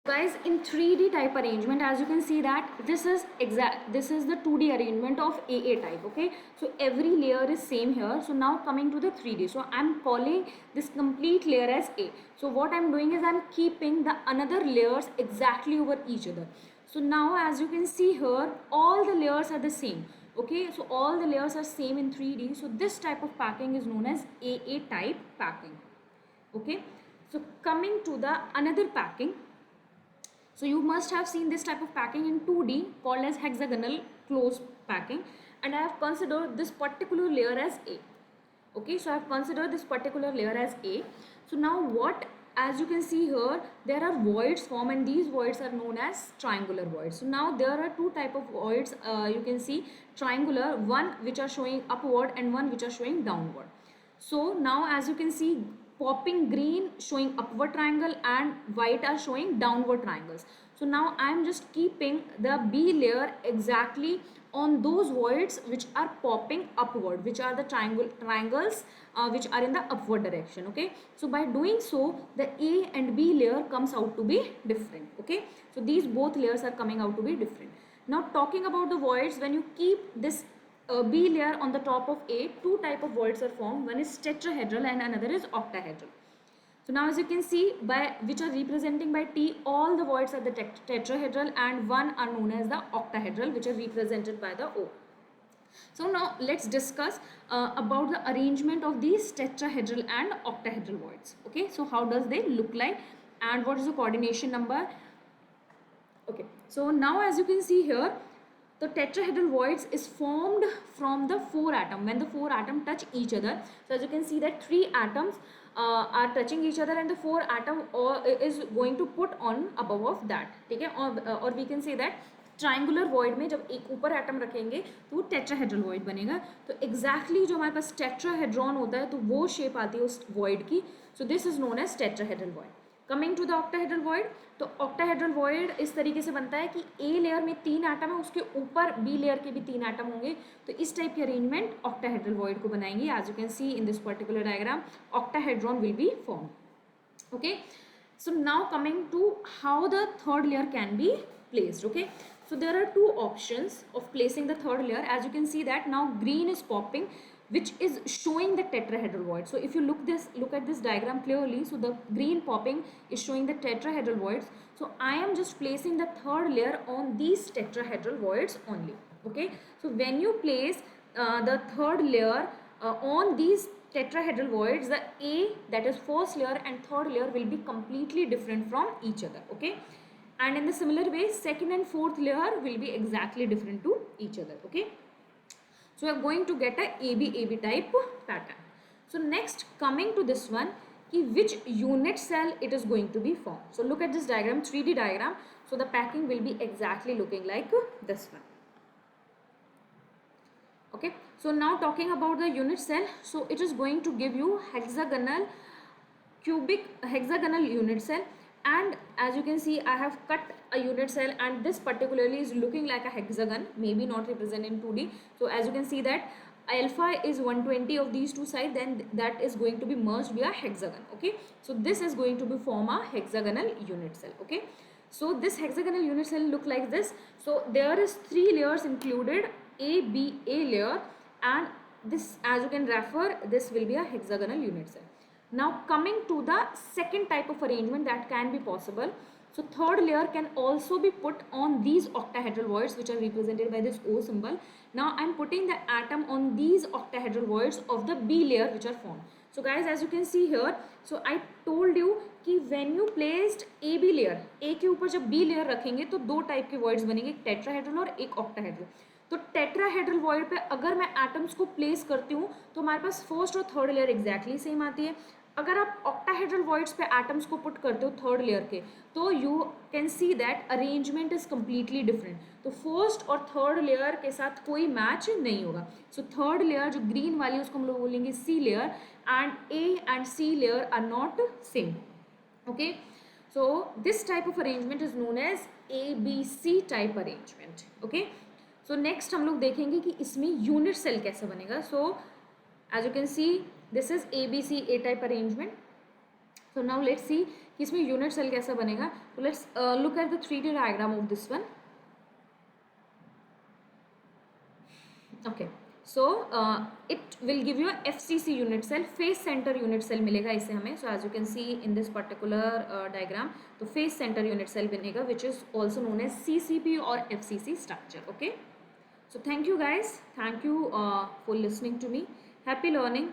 Guys, in 3D type arrangement, as you can see that this is the 2D arrangement of AA type. Okay, so every layer is same here. So now coming to the 3D, so I'm calling this complete layer as A. So what I'm doing is I'm keeping the another layers exactly over each other. So now as you can see here, all the layers are the same. Okay, so all the layers are same in 3D. So this type of packing is known as AA type packing. Okay, so coming to the another packing, so you must have seen this type of packing in 2D called as hexagonal closed packing, and I have considered this particular layer as A. Okay, so I have considered this particular layer as A. So now what, as you can see here, there are voids formed and these voids are known as triangular voids. So now there are two type of voids, you can see triangular, one which are showing upward and one which are showing downward. So now as you can see, popping green showing upward triangle and white are showing downward triangles. So now I am just keeping the B layer exactly on those voids which are popping upward, which are the triangles which are in the upward direction. Okay, so by doing so, the A and B layer comes out to be different. Okay, so these both layers are coming out to be different. Now talking about the voids, when you keep this B layer on the top of A, two type of voids are formed. One is tetrahedral and another is octahedral. So now as you can see, by which are representing by T, all the voids are the tetrahedral and one are known as the octahedral, which are represented by the O. So now let's discuss about the arrangement of these tetrahedral and octahedral voids. Okay, so how does they look like and what is the coordination number? Okay, so now as you can see here, the tetrahedral voids is formed from the four atom when the four atom touch each other. So as you can see that three atoms are touching each other and the four atom is going to put on above of that. ठीक है, or we can say that triangular void में जब एक ऊपर atom रखेंगे तो वो tetrahedral void बनेगा. तो एग्जैक्टली जो हमारे पास टेट्राहेड्रॉन होता है तो वो शेप आती है उस वॉइड की. So this is known as tetrahedral void. Coming to the octahedral void, तो ऑक्टाहेड्रल वॉइड इस तरीके से बनता है कि ए लेयर में तीन एटम है, उसके ऊपर बी लेयर के भी तीन एटम होंगे. तो इस टाइप की अरेंजमेंट ऑक्टाहेड्रल वॉइड को बनाएंगे. As you can see in this particular diagram, octahedron will be form. Okay, so now coming to how the third layer can be placed. Okay, so there are two options of placing the third layer. As you can see that now green is popping, which is showing the tetrahedral void. So if you look at this diagram clearly, so the green popping is showing the tetrahedral voids. So I am just placing the third layer on these tetrahedral voids only. Okay, so when you place the third layer on these tetrahedral voids, the A, that is first layer, and third layer will be completely different from each other. Okay, and in the similar way second and fourth layer will be exactly different to each other. Okay, so we are going to get a AB type pattern. So next coming to this one, which unit cell it is going to be formed. So look at this diagram, 3D diagram. So the packing will be exactly looking like this one. Okay, so now talking about the unit cell, so it is going to give you hexagonal unit cell. And as you can see, I have cut a unit cell and this particularly is looking like a hexagon, maybe not represented in 2D. So as you can see that alpha is 120 of these two sides, then that is going to be merged via hexagon. Okay, so this is going to be form a hexagonal unit cell. Okay, so this hexagonal unit cell look like this. So there is three layers included, A, B, A layer, and this, as you can refer, this will be a hexagonal unit cell. Now coming to the second type of arrangement that can be possible. So third layer can also be put on these octahedral voids which are represented by this O symbol. Now I am putting the atom on these octahedral voids of the B layer which are formed. So guys, as you can see here, so I told you कि when you placed A B layer, A के ऊपर जब B layer रखेंगे तो दो type के voids बनेंगे, एक टेट्राहेड्रल और एक ऑक्टाहेड्रल. तो टेट्राहेड्रल वॉइड पे अगर मैं एटम्स को प्लेस करती हूँ तो हमारे पास फर्स्ट और थर्ड लेयर एग्जैक्टली सेम आती है. अगर आप ऑक्टाहेड्रल वॉइड्स पे एटम्स को पुट करते हो थर्ड लेयर के, तो you can see that arrangement is completely different. तो फर्स्ट और थर्ड लेयर के साथ कोई मैच नहीं होगा. सो थर्ड लेयर जो ग्रीन वाली उसको हम लोग बोलेंगे C layer, and A and C layer are not same. Okay, so this type of arrangement is known as ABC type arrangement. Okay, so next हम लोग देखेंगे कि इसमें यूनिट सेल कैसे बनेगा. So as you can see, this is ABC A type arrangement. So now let's see कि इसमें unit cell कैसा बनेगा. So let's look at the 3D diagram of this one. Okay, so it will give you a FCC unit cell, face center unit cell मिलेगा इसे हमें. So as you can see in this particular diagram, तो face center unit cell बनेगा, which is also known as CCP or FCC structure. Okay, so thank you guys, thank you for listening to me. Happy learning.